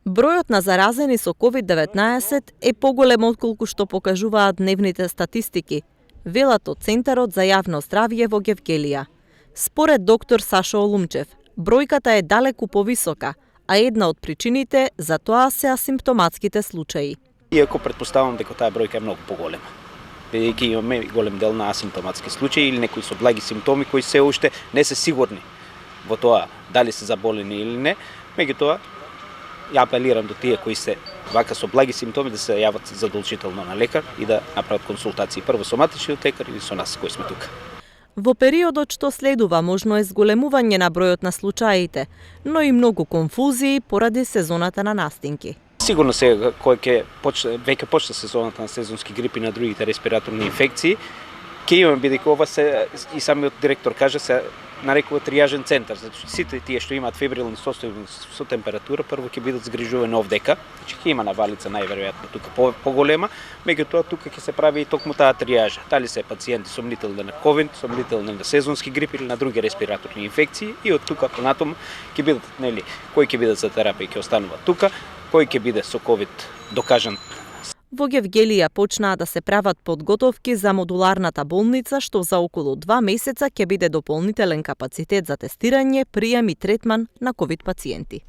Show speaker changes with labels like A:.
A: Бројот на заразени со COVID-19 е поголем отколку што покажуваат дневните статистики, велат од Центарот за јавно здравје во Гевгелија. Според доктор Сашо Олумчев, бројката е далеку повисока, а една од причините за тоа се асимптоматските случаи.
B: Иако претпоставам дека таа бројка е многу поголема, бидејќи имаме голем дел на асимптоматски случаи или некои со благи симптоми кои се уште не се сигурни во тоа дали се заболени или не, меѓутоа ја апелирам до тие кои се вака со благи симптоми да се јават задолжително на лекар и да направат консултации прво со матичниот лекар или со нас кои сме тука.
A: Во периодот што следува можно е зголемување на бројот на случаите, но и многу конфузии поради сезоната на настинки.
B: Сигурно сега кој веќе почна сезоната на сезонски грип и на другите респираторни инфекции, ќе имаме бидејќи ова се и самиот директор кажа се нарекува тријажен центар. Значи сите тие што имаат фебрилни состојби со температура прво ќе бидат згрижувани овдека, значи ќе има навалица најверојатно тука поголема, меѓутоа тука ќе се прави и токму таа тријажа. Дали се пациенти сомнителни на ковид, сомнителни на сезонски грип или на други респираторни инфекции и од тука понатаму ќе бидат кои ќе бидат за терапија ќе остануваат тука, кој ќе биде со ковид докажан.
A: Во Гевгелија почнаа да се прават подготовки за модуларната болница, што за околу 2 месеца ќе биде дополнителен капацитет за тестирање, прием и третман на ковид пациенти.